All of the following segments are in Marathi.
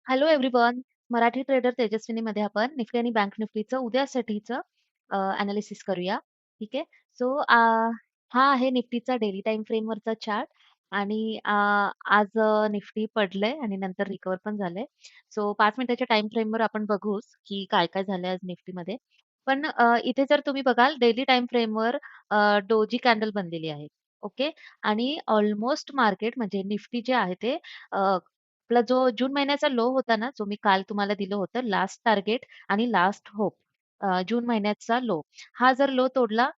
Hello everyone. मराठी ट्रेडर तेजस्विनीमध्ये आपण निफ्टी आणि बँक निफ्टीचं उद्यासाठीचं एनालिसिस करूया. ठीक आहे. सो हा आहे निफ्टीचा डेली टाइम फ्रेमवरचा चार्ट आणि आज निफ्टी पडलंय आणि नंतर रिकव्हर पण झालंय. सो 5 मिनिटाच्या टाइम फ्रेमवर आपण बघूच की काय-काय झालंय आज निफ्टीमध्ये. पण इथे जर तुम्ही बघाल डेली टाइम फ्रेमवर डोजी कॅन्डल बनलेली आहे. ओके. आणि ऑलमोस्ट मार्केट म्हणजे निफ्टी जे आहे ते आपला जो जून महिन्याचा लो होता ना, जो मी काल तुम्हाला दिलं होतं लास्ट टार्गेट आणि लास्ट होप जून महिन्याचा लो. हा जर लो तोडला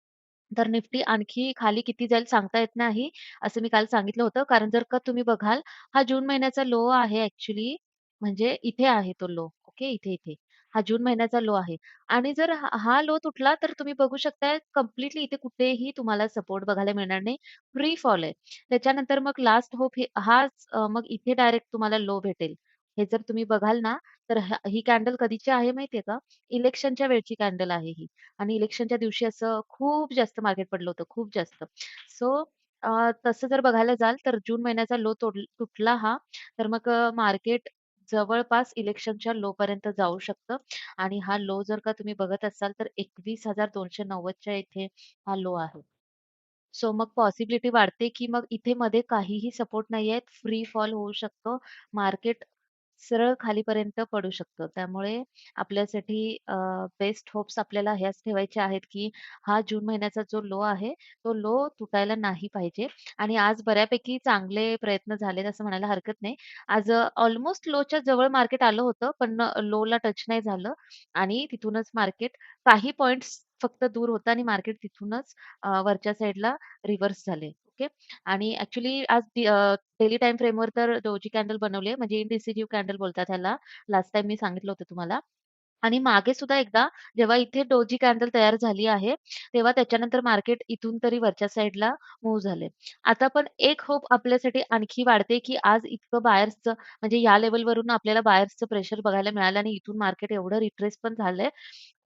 तर निफ्टी आणखी खाली किती जाईल सांगता येत नाही, असं मी काल सांगितलं होतं. कारण जर का तुम्ही बघाल, हा जून महिन्याचा लो आहे ॲक्चुअली म्हणजे इथे आहे तो लो. ओके, इथे. हा जून महिन्याचा लो आहे आणि जर हा लो तुटला तर तुम्ही बघू शकता कंप्लीटली इथे कुठेही तुम्हाला सपोर्ट बघायला मिळणार नाही. फ्री फॉल आहे. त्याच्यानंतर मग लास्ट होप हाच मग इथे डायरेक्ट तुम्हाला लो भेटेल. हे जर तुम्ही बघाल ना, तर ही कॅन्डल कधीची आहे माहितीये का? इलेक्शनच्या वेळची कॅन्डल आहे ही. आणि इलेक्शनच्या दिवशी असं खूप जास्त मार्केट पडलं होतं, खूप जास्त. सो तसं जर बघायला जाल तर जून महिन्याचा लो तुटला हा, तर मग मार्केट जवळपास इलेक्शनच्या लोपर्यंत जाऊ शकतं आणि हा लो जर का तुम्ही बघत असाल तर 21,290 च्या इथे हा लो आहे. सो मग पॉसिबिलिटी वाढते, की मग इथे मध्ये काहीही सपोर्ट नाहीये. फ्री फॉल होऊ शकतो. मार्केट सरळ खालीपर्यंत पडू शकतं. त्यामुळे आपल्यासाठी बेस्ट होप्स आपल्याला ह्याच ठेवायच्या आहेत, की हा जून महिन्याचा जो लो आहे, तो लो तुटायला नाही पाहिजे आणि आज बऱ्यापैकी चांगले प्रयत्न झालेत असं म्हणायला हरकत नाही. आज ऑलमोस्ट लोच्या जवळ मार्केट आलं होतं, पण लोला टच नाही झालं आणि तिथूनच मार्केट काही पॉइंट्स फक्त दूर होतं आणि मार्केट तिथूनच वरच्या साइडला रिव्हर्स झाले. ओके. आणि ॲक्चुअली आज डेली टाईम फ्रेमवर तर डोजी कॅन्डल बनवली आहे, म्हणजे इंडिसिजिव्ह कॅन्डल बोलतात ह्याला. लास्ट टाईम मी सांगितलं होतं तुम्हाला. आणि मागे सुद्धा एकदा जेव्हा इथे डोजी कॅन्डल तयार झाली आहे, तेव्हा त्याच्यानंतर मार्केट इथून तरी वरच्या साइडला मूव्ह झाले. आता पण एक होप आपल्यासाठी आणखी वाढते, की आज इतकं बायर्सचं म्हणजे या लेव्हलवरून आपल्याला बायर्सचं प्रेशर बघायला मिळालं आणि इथून मार्केट एवढं रिट्रेस पण झालंय.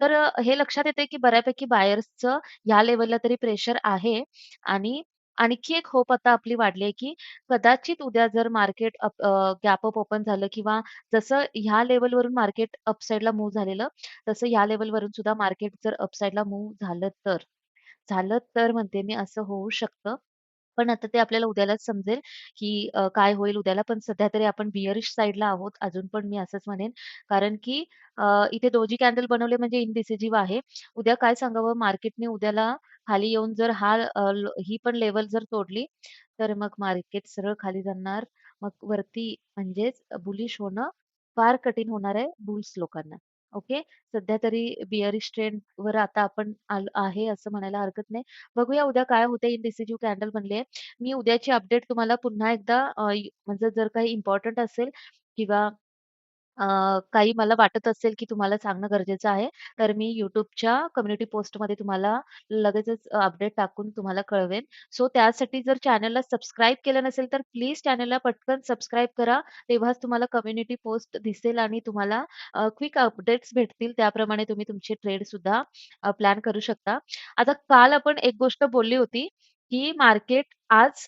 तर हे लक्षात येतंय, की बऱ्यापैकी बायर्सचं ह्या लेव्हलला तरी प्रेशर आहे आणि आणखी एक होप आता आपली वाढली आहे, की कदाचित उद्या जर मार्केट गॅप अप ओपन झालं किंवा जसं ह्या लेव्हलवरून मार्केट अपसाइडला मूव्ह झालेलं, तसं ह्या लेव्हलवरून सुद्धा मार्केट जर अपसाइडला मूव्ह झालं तर म्हणते मी असं होऊ शकतं. पण आता ते आपल्याला उद्यालाच समजेल, की काय होईल उद्याला. पण सध्या तरी आपण बिअरिश साइडला आहोत. अजून पण मी असंच म्हणेन. कारण की इथे दोजी कॅन्डल बनवले म्हणजे इनडिसिजिव्ह आहे. उद्या काय सांगावं मार्केटने उद्याला खाली येऊन जर ही पण लेव्हल जर तोडली, तर मग मार्केट सरळ खाली जाणार. मग वरती म्हणजेच बुलिश होणं फार कठीण होणार आहे बुल्स लोकांना. ओके. सध्या तरी बिअरिश ट्रेंडवर आता आपण आहे असं म्हणायला हरकत नाही. बघूया उद्या काय होतंय. इनडिसिजिव्ह कॅन्डल बनली आहे. मी उद्याची अपडेट तुम्हाला पुन्हा एकदा म्हणजे जर काही इम्पोर्टंट असेल किंवा अ, काही मला वाटत असेल, की तुम्हाला सांगणं गरजेचं आहे, तर मी YouTubeच्या कम्युनिटी पोस्टमध्ये तुम्हाला लगेचच अपडेट टाकून तुम्हाला कळवेन. सो त्यासाठी जर चॅनलला सबस्क्राईब केलं नसेल, तर प्लीज चॅनलला पटकन सबस्क्राईब करा. तेव्हाच तुम्हाला कम्युनिटी पोस्ट दिसेल आणि तुम्हाला क्विक अपडेट्स भेटतील. त्याप्रमाणे तुम्ही तुमचे ट्रेडसुद्धा प्लॅन करू शकता. आता काल आपण एक गोष्ट बोलली होती, की मार्केट आज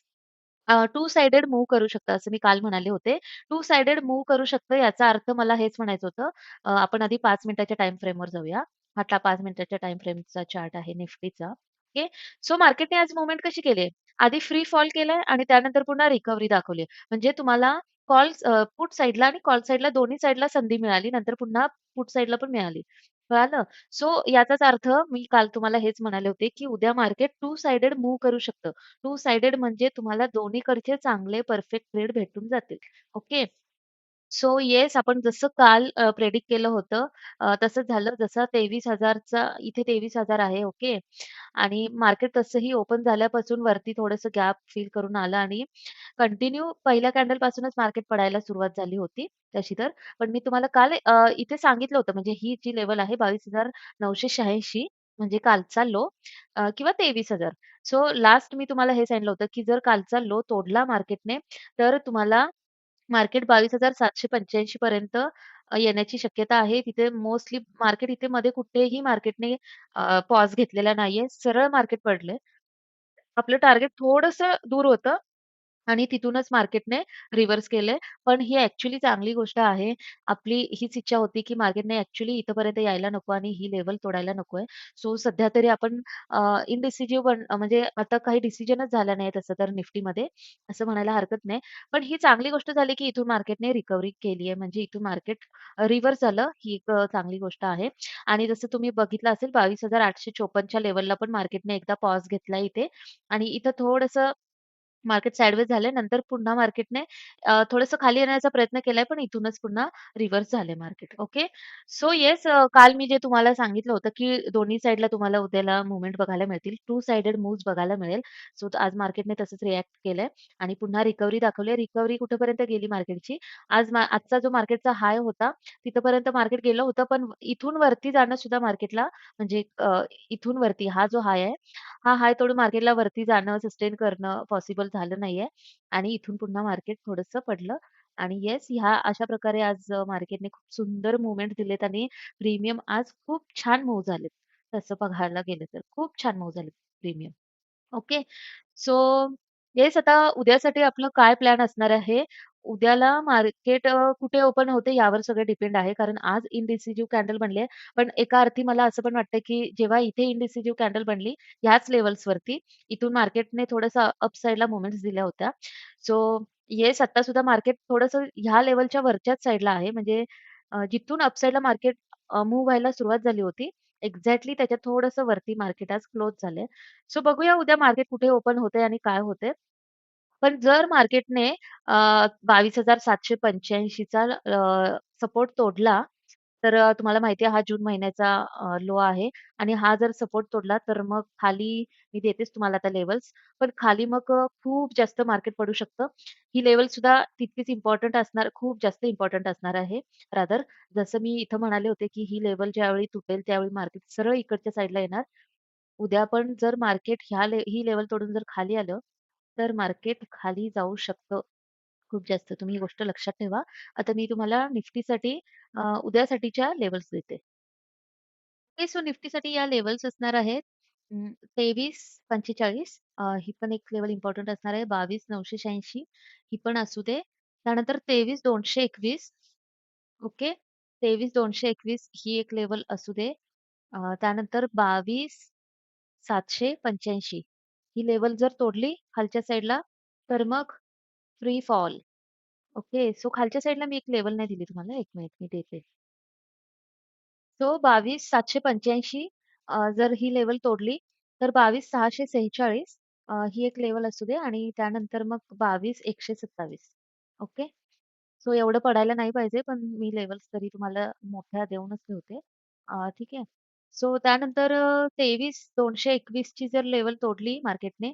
टू साइडेड मूव्ह करू शकतं, असं मी काल म्हणाले होते. टू साइडेड मूव्ह करू शकतं याचा अर्थ मला हेच म्हणायचं होतं. आपण आधी 5 मिनिटाच्या टाईम फ्रेमवर जाऊया. हा 5 मिनिटाच्या टाईम फ्रेमचा चार्ट आहे निफ्टीचा. ओके. सो मार्केटने आज मूव्हमेंट कशी केली आहे? आधी फ्री फॉल केलाय आणि त्यानंतर पुन्हा रिकव्हरी दाखवली आहे. म्हणजे तुम्हाला पुट साइडला आणि कॉल साइडला दोन्ही साइडला संधी मिळाली. नंतर पुन्हा पुट साइडला पण मिळाली. कळालं? सो याचाच अर्थ मी काल तुम्हाला हेच म्हणाले होते, की उद्या मार्केट टू साइडेड मूव्ह करू शकतं. टू साइडेड म्हणजे तुम्हाला दोन्हीकडचे चांगले परफेक्ट ट्रेड भेटून जातील. ओके. सो येस, आपण जसं काल प्रेडिक्ट केलं होतं तसंच झालं. जसा 23,000 चा इथे 23,000 आहे. ओके. आणि मार्केट तसंही ओपन झाल्यापासून वरती थोडंसं गॅप फिल करून आलं आणि कंटिन्यू पहिल्या कॅन्डलपासूनच मार्केट पडायला सुरुवात झाली होती तशी तर. पण मी तुम्हाला काल इथे सांगितलं होतं म्हणजे ही जी लेव्हल आहे 22,986 म्हणजे कालचा लो किंवा 23,000. सो लास्ट मी तुम्हाला हे सांगितलं होतं, की जर कालचा लो तोडला मार्केटने, तर तुम्हाला मार्केट 22,785 पर्यंत येण्याची शक्यता आहे. तिथे मोस्टली मार्केट इथे मध्ये कुठेही मार्केटने पॉज घेतलेला नाहीये. सरळ मार्केट पडलंय. आपलं टार्गेट थोडंसं दूर होतं. आणि तिथूनच मार्केटने रिव्हर्स केलंय. पण ही ॲक्चुअली चांगली गोष्ट आहे. आपली हीच इच्छा होती, की मार्केटने ॲक्चुअली इथपर्यंत यायला नको आणि ही लेव्हल तोडायला नकोय. सो सध्या तरी आपण इनडिसिजिव्ह म्हणजे आता काही डिसिजनच झाला नाही तसं तर निफ्टीमध्ये, असं म्हणायला हरकत नाही. पण ही चांगली गोष्ट झाली, की इथून मार्केटने रिकव्हरी केली आहे. म्हणजे इथून मार्केट रिव्हर्स झालं, ही एक चांगली गोष्ट आहे. आणि जसं तुम्ही बघितलं असेल 22,854 च्या लेव्हलला पण मार्केटने एकदा पॉज घेतला इथे आणि इथं थोडंसं मार्केट साइडवेज झालंय. नंतर पुन्हा मार्केटने थोडंसं खाली येण्याचा प्रयत्न केलाय, पण इथूनच पुन्हा रिव्हर्स झाले मार्केट. ओके. सो येस काल मी जे तुम्हाला सांगितलं होतं, की दोन्ही साइडला तुम्हाला उद्याला मूव्हमेंट बघायला मिळतील. टू साइडेड मूव्हज बघायला मिळेल. सो आज मार्केटने तसंच रिएक्ट केलंय आणि पुन्हा रिकव्हरी दाखवली. रिकव्हरी कुठेपर्यंत गेली मार्केटची? आजचा जो मार्केटचा हाय होता, तिथपर्यंत मार्केट गेलं होतं. पण इथून वरती जाणं सुद्धा मार्केटला म्हणजे इथून वरती हा जो हाय आहे, हा हाय तोडून मार्केटला वरती जाणं, सस्टेन करणं पॉसिबल झालं नाहीये आणि इथून पुन्हा मार्केट थोडंसं पडलं आणि येस ह्या अशा प्रकारे आज मार्केटने खूप सुंदर मूव्हमेंट दिलेत आणि प्रीमियम आज खूप छान मूव्ह झालेत. तसं बघायला गेलं तर खूप छान मूव्ह झालेत प्रीमियम. ओके. सो येस आता उद्यासाठी आपलं काय प्लॅन असणार आहे? उद्याला मार्केट कुठे ओपन होते यावर सगळं डिपेंड आहे. कारण आज इनडिसिजिव्ह कॅन्डल बनली आहे. पण एका अर्थी मला असं पण वाटतं, की जेव्हा इथे इनडिसिजिव्ह कॅन्डल बनली ह्याच लेव्हल्सवरती, इथून मार्केटने थोडंसं अप साइडला मोमेंट्स दिल्या होत्या. सो येस आता सुद्धा मार्केट थोडंसं ह्या लेव्हलच्या वरच्याच साइडला आहे. म्हणजे जिथून अप साइडला मार्केट व्हायला सुरुवात झाली होती, एक्झॅक्टली त्याच्या थोडंसं वरती मार्केट आज क्लोज झालंय. सो बघूया उद्या मार्केट कुठे ओपन होतंय आणि काय होतंय. पण जर मार्केटने 22,785 चा सपोर्ट तोडला, तर तुम्हाला माहिती आहे हा जून महिन्याचा लो आहे आणि हा जर सपोर्ट तोडला, तर मग खाली मी देतेच तुम्हाला आता लेव्हल्स, पण खाली मग खूप जास्त मार्केट पडू शकतं. ही लेव्हल सुद्धा तितकीच इम्पोर्टंट असणार, खूप जास्त इम्पोर्टंट असणार आहे. रादर जसं मी इथं म्हणाले होते, की ही लेव्हल ज्यावेळी तुटेल, त्यावेळी मार्केट सरळ इकडच्या साइडला येणार. उद्या पण जर मार्केट ही लेव्हल तोडून जर खाली आलं, तर मार्केट खाली जाऊ शकतं खूप जास्त. तुम्ही ही गोष्ट लक्षात ठेवा. आता मी तुम्हाला निफ्टीसाठी उद्यासाठीच्या लेव्हल्स देते. ओके, सो निफ्टीसाठी या लेव्हल्स असणार आहेत 23,45 ही पण एक लेव्हल इम्पोर्टंट असणार आहे. 22,986 ही पण असू दे. त्यानंतर 23,221 ओके. 23,221 ही एक लेव्हल असू दे. त्यानंतर 22,785 ही लेव्हल जर तोडली खालच्या साइडला, तर मग फ्री फॉल. ओके. सो खालच्या साइडला मी एक लेव्हल नाही दिली तुम्हाला. 1 मिनिट मी देते. सो 22,785 जर ही लेव्हल तोडली, तर 22,646 ही एक लेव्हल असू दे आणि त्यानंतर मग 22,127 ओके. सो एवढं पडायला नाही पाहिजे, पण मी लेव्हल्स तरी तुम्हाला मोठ्या देऊनच ठेवते. ठीक आहे. सो त्यानंतर 23,221 ची जर लेव्हल तोडली मार्केटने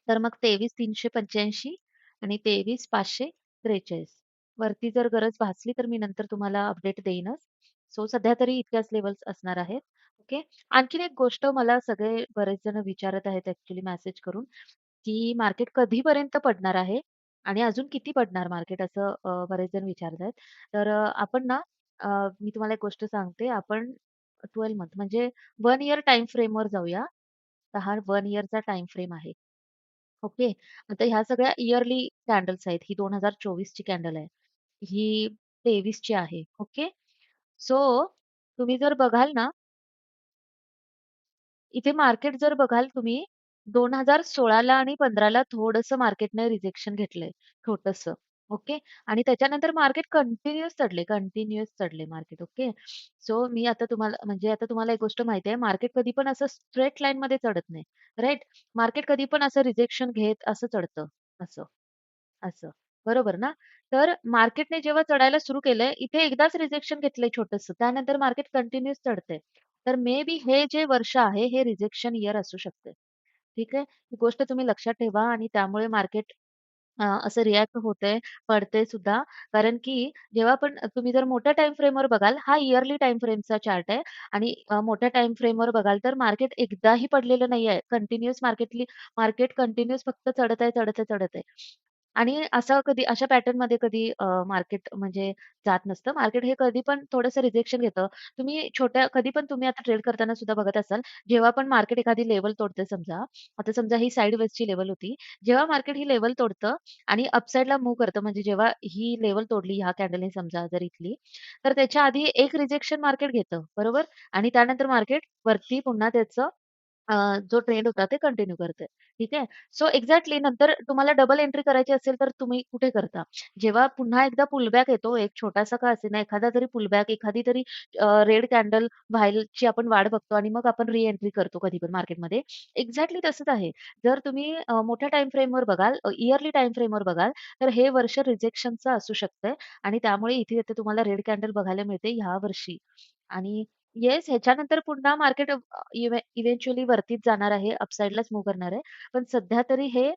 तर मग 23,385 आणि 23,543 वरती जर गरज भासली तर मी नंतर तुम्हाला अपडेट देईनच. सो सध्या तरी इतक्याच लेव्हल्स असणार आहेत. ओके. आणखीन एक गोष्ट मला सगळे बरेच जण विचारत आहेत ॲक्चुअली मेसेज करून, की मार्केट कधीपर्यंत पडणार आहे आणि अजून किती पडणार मार्केट असं बरेच जण विचारत आहेत. तर आपण ना अ, मी तुम्हाला एक गोष्ट सांगते. आपण 12 मंथ म्हणजे 1 इयर टाईम फ्रेमवर जाऊया. तर हा 1 इयरचा टाईम फ्रेम आहे. ओके. आता ह्या सगळ्या इयरली कॅन्डल्स आहेत. ही 2024 ची कॅन्डल आहे. ही 23 ची आहे. ओके. सो तुम्ही जर बघाल ना, इथे मार्केट जर बघाल तुम्ही 2016 ला आणि 15 ला थोडंसं मार्केटने रिजेक्शन घेतलंय, छोटंसं. ओके. आणि त्याच्यानंतर मार्केट कंटिन्युअस चढले मार्केट. ओके. सो मी आता तुम्हाला म्हणजे आता तुम्हाला एक गोष्ट माहिती आहे, मार्केट कधी पण असं स्ट्रेट लाईनमध्ये चढत नाही. राइट? मार्केट कधी पण असं रिजेक्शन घेत असं चढतं. असं. असं. बरोबर ना? तर मार्केटने जेव्हा चढायला सुरू केलंय, इथे एकदाच रिजेक्शन घेतलंय छोटंसं. त्यानंतर मार्केट कंटिन्यूअस चढतंय. तर मे बी हे जे वर्ष आहे, हे रिजेक्शन इयर असू शकते. ठीक आहे? ही गोष्ट तुम्ही लक्षात ठेवा आणि त्यामुळे मार्केट असं रिएक्ट होतंय, पडतंय सुद्धा. कारण की जेव्हा पण तुम्ही जर मोठ्या टाईम फ्रेमवर बघाल, हा इयरली टाईम फ्रेमचा चार्ट आहे आणि मोठ्या टाईम फ्रेमवर बघाल तर मार्केट एकदाही पडलेलं नाहीये. मार्केट कंटिन्यूअस फक्त चढत आहे, चढत आहे, चढत आहे. आणि असं कधी अशा पॅटर्नमध्ये कधी मार्केट म्हणजे जात नसतं. मार्केट हे कधी पण थोडंसं रिजेक्शन घेतं. तुम्ही छोट्या कधी पण तुम्ही आता ट्रेड करताना सुद्धा बघत असाल, जेव्हा पण मार्केट एखादी लेव्हल तोडते समजा, आता समजा ही साइडवेजची लेव्हल होती. जेव्हा मार्केट ही लेव्हल तोडतं आणि अपसाइडला मूव्ह करतं, म्हणजे जेव्हा ही लेव्हल तोडली ह्या कॅन्डलने समजा जर इथली, तर त्याच्या आधी एक रिजेक्शन मार्केट घेतं, बरोबर? आणि त्यानंतर मार्केट वरती पुन्हा त्याचं जो ट्रेंड होता ते कंटिन्यू करते. ठीक आहे. सो एक्झॅक्टली नंतर तुम्हाला डबल एंट्री करायची असेल तर तुम्ही कुठे करता? जेव्हा पुन्हा एकदा पुलबॅक येतो, एक छोटासा का असेना, एखादा जरी पुलबॅक, एखादी तरी रेड कॅन्डल व्हायची आपण वाट बघतो आणि मग आपण एंट्री करतो कधी पण मार्केटमध्ये. एक्झॅक्टली तसंच आहे. जर तुम्ही मोठ्या टाईम फ्रेमवर बघाल, इयरली टाईम फ्रेमवर बघाल, तर हे वर्ष रिजेक्शनचं असू शकतंय आणि त्यामुळे इथे-इथे तुम्हाला रेड कॅन्डल बघायला मिळते ह्या वर्षी. आणि येस, ह्याच्यानंतर पुन्हा मार्केट इव्हेंच्युअली वरतीच जाणार आहे, अपसाइडलाच मूव्ह करणार आहे. पण सध्या तरी हे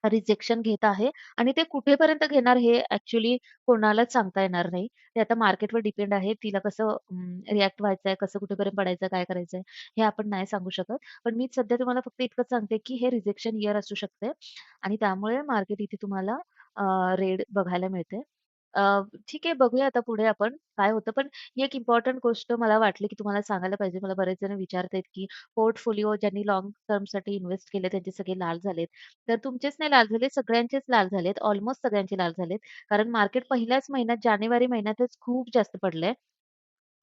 रिजेक्शन घेत आहे आणि ते कुठेपर्यंत घेणार हे ॲक्चुअली कोणालाच सांगता येणार नाही. ते आता मार्केटवर डिपेंड आहे. तिला कसं रिएक्ट व्हायचंय, कसं कुठेपर्यंत पडायचं, काय करायचंय, हे आपण नाही सांगू शकत. पण मी सध्या तुम्हाला फक्त इतकंच सांगते, की हे रिजेक्शन इयर असू शकते आणि त्यामुळे मार्केट इथे तुम्हाला रेड बघायला मिळते. अ, ठीक आहे, बघूया आता पुढे आपण काय होतं. पण ही एक इम्पोर्टंट गोष्ट मला वाटली, की तुम्हाला सांगायला पाहिजे. मला बरेच जण विचारतायत, की पोर्टफोलिओ ज्यांनी लाँग टर्मसाठी इन्व्हेस्ट केले त्यांचे सगळे लाल झालेत. तर तुमचेच नाही लाल झाले, सगळ्यांचेच लाल झालेत. ऑलमोस्ट सगळ्यांचे लाल झालेत. कारण मार्केट पहिल्याच महिन्यात जानेवारी महिन्यातच खूप जास्त पडलंय.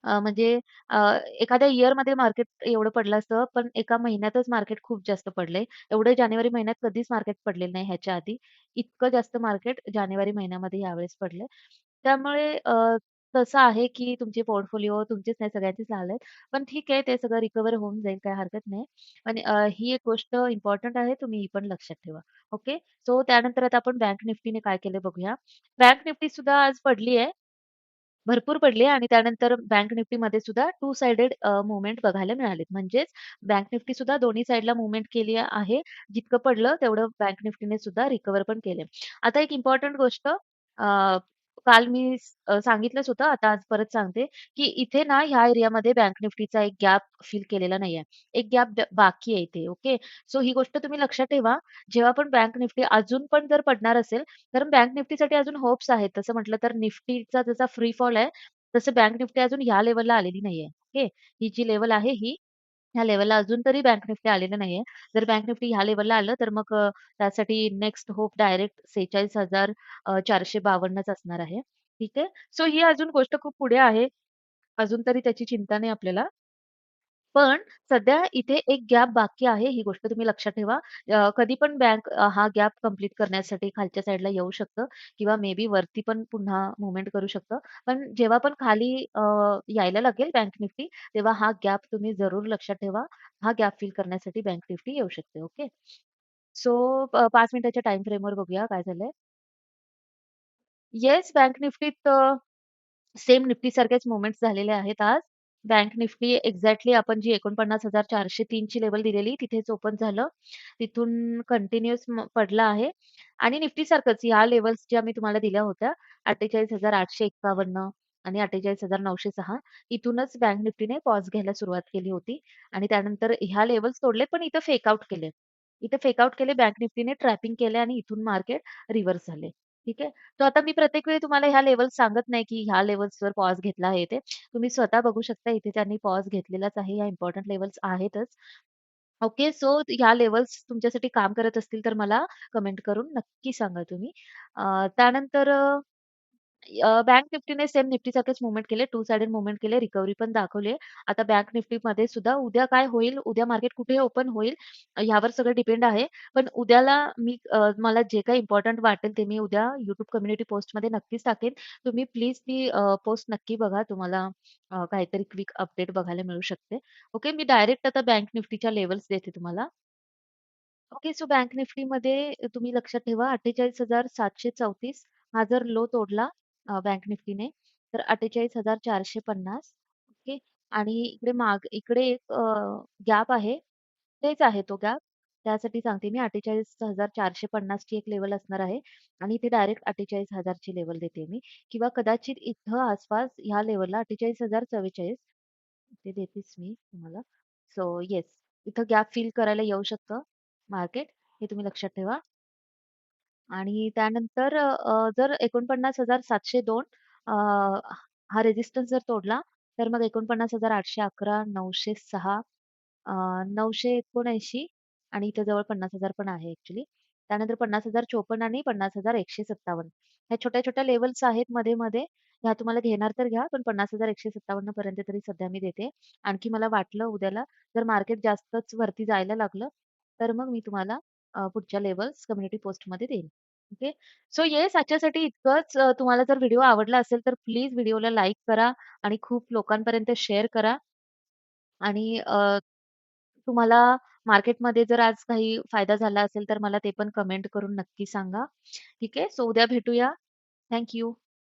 म्हणजे अ, एखाद्या इयरमध्ये मार्केट एवढं पडलं असतं, पण एका महिन्यातच मार्केट खूप जास्त पडलंय. एवढं जानेवारी महिन्यात कधीच मार्केट पडलेलं नाही ह्याच्या आधी. इतकं जास्त मार्केट जानेवारी महिन्यामध्ये यावेळेस पडलंय. त्यामुळे तसं आहे की तुमचे पोर्टफोलिओ तुमचेच नाही सगळ्यांचेच झालेत. पण ठीक आहे ते सगळं रिकव्हर होऊन जाईल काही हरकत नाही. आणि ही एक गोष्ट इम्पोर्टंट आहे तुम्ही ही पण लक्षात ठेवा. ओके. सो त्यानंतर आता आपण बँक निफ्टीने काय केलं बघूया. बँक निफ्टी सुद्धा आज पडली आहे. भरपूर पडली आणि त्यानंतर बँक निफ्टीमध्ये सुद्धा टू साइडेड मूव्हमेंट बघायला मिळालेत. म्हणजेच बँक निफ्टी सुद्धा दोन्ही साइडला मूव्हमेंट केली आहे. जितकं पडलं तेवढं बँक निफ्टीने सुद्धा रिकव्हर पण केलंय. आता एक इम्पोर्टंट गोष्ट काल मी सांगितलंच होतं, आता आज परत सांगते, की इथे ना ह्या एरियामध्ये बँक निफ्टीचा एक गॅप फिल केलेला नाहीये. एक गॅप बाकी आहे इथे. ओके. सो ही गोष्ट तुम्ही लक्षात ठेवा. जेव्हा पण बँक निफ्टी अजून पण जर पडणार असेल, कारण बँक निफ्टीसाठी अजून होप्स आहेत. तसं म्हटलं तर निफ्टीचा जसा फ्री फॉल आहे, तसं बँक निफ्टी अजून ह्या लेव्हलला आलेली नाहीये. ओके. ही जी लेव्हल आहे ही ह्या लेव्हलला अजून तरी बँक निफ्टी आलेलं नाहीये. जर बँक निफ्टी ह्या लेव्हलला आलं, तर मग त्यासाठी नेक्स्ट होप डायरेक्ट 46,000 452च असणार आहे. ठीक आहे. सो ही अजून गोष्ट खूप पुढे आहे. अजून तरी त्याची चिंता नाही आपल्याला. पण सध्या इथे एक गॅप बाकी आहे, ही गोष्ट तुम्ही लक्षात ठेवा. कधी पण बँक हा गॅप कंप्लीट करण्यासाठी खालच्या साइडला येऊ शकतं किंवा मे बी वरती पण पुन्हा मूव्हमेंट करू शकतं. पण जेव्हा पण खाली यायला लागेल बँक निफ्टी, तेव्हा हा गॅप तुम्ही जरूर लक्षात ठेवा. हा गॅप फिल करण्यासाठी बँक निफ्टी येऊ शकते. ओके. सो 5 मिनिटाच्या टाईम फ्रेमवर बघूया काय झालंय. येस, बँक निफ्टीत सेम निफ्टीसारखेच मूव्हमेंट्स झालेले आहेत आज. बँक निफ्टी एक्झॅक्टली आपण जी 49,403 ची लेव्हल दिलेली तिथेच ओपन झालं. तिथून कंटिन्यूअस पडलं आहे आणि निफ्टीसारखंच ह्या लेव्हल्स ज्या मी तुम्हाला दिल्या होत्या 48,851 आणि 48,906 इथूनच बँक निफ्टीने पॉज घ्यायला सुरुवात केली होती आणि त्यानंतर ह्या लेव्हल्स तोडलेत पण इथं फेक आउट केले. इथं फेक आउट केले बँक निफ्टीने ट्रॅपिंग केले आणि इथून मार्केट रिव्हर्स झाले. ठीक आहे. तर आता मी प्रत्येक वेळी तुम्हाला ह्या लेव्हल्स सांगत नाही, की ह्या लेव्हल्सवर पॉज घेतला आहे ते. तुम्ही स्वतः बघू शकता इथे त्यांनी पॉज घेतलेलाच आहे. ह्या इम्पोर्टंट लेव्हल्स आहेतच. ओके. सो ह्या लेव्हल्स तुमच्यासाठी काम करत असतील तर मला कमेंट करून नक्की सांगा तुम्ही. त्यानंतर बँक निफ्टीने सेम निफ्टीसारखेच मूव्हमेंट केले. टू साइडेड मूव्हमेंट केले. रिकव्हरी पण दाखवली आहे. आता बँक निफ्टीमध्ये सुद्धा उद्या काय होईल, उद्या मार्केट कुठे ओपन होईल ह्यावर सगळं डिपेंड आहे. पण उद्याला मी मला जे काही इम्पोर्टंट वाटेल ते मी उद्या YouTube कम्युनिटी पोस्टमध्ये नक्कीच टाकेन. तुम्ही प्लीज ती पोस्ट नक्की बघा. तुम्हाला काहीतरी क्विक अपडेट बघायला मिळू शकते. ओके. मी डायरेक्ट आता बँक निफ्टीच्या लेव्हल्स देते तुम्हाला. ओके. सो बँक निफ्टीमध्ये तुम्ही लक्षात ठेवा 48,734 हा जर लो तोडला बँक निफ्टीने तर 48,450 ओके. आणि इकडे एक गॅप आहे. तेच आहे तो गॅप. त्यासाठी सांगते मी 48,450 ची एक लेव्हल असणार आहे आणि इथे डायरेक्ट 48,000 ची लेव्हल देते मी किंवा कदाचित इथं आसपास ह्या लेव्हलला 48,044 ते देतेच मी तुम्हाला. सो येस, इथं गॅप फिल करायला येऊ शकतं मार्केट. हे तुम्ही लक्षात ठेवा. आणि त्यानंतर जर 49,702 अ, हा रेझिस्टन्स जर तोडला, तर मग 49,811, 906 अ, 979 आणि इथे जवळ 50,000 पण आहे ॲक्चुअली. त्यानंतर 50,054 आणि 50,157 ह्या छोट्या-छोट्या लेव्हल्स आहेत मध्ये-मध्ये. ह्या तुम्हाला घेणार तर घ्या, पण 50,157 पर्यंत तरी सध्या मी देते. आणखी मला वाटलं उद्याला जर मार्केट जास्तच वरती जायला लागलं, तर मग मी तुम्हाला पुढच्या लेव्हल्स कम्युनिटी पोस्टमध्ये देईन. ओके. सो येस आजच्यासाठी इतकंच. तुम्हाला जर व्हिडिओ आवडला असेल तर प्लीज व्हिडिओला लाईक करा आणि खूप लोकांपर्यंत शेअर करा आणि तुम्हाला मार्केटमध्ये जर आज काही फायदा झाला असेल तर मला ते पण कमेंट करून नक्की सांगा. ठीक आहे. सो उद्या भेटूया. Thank you.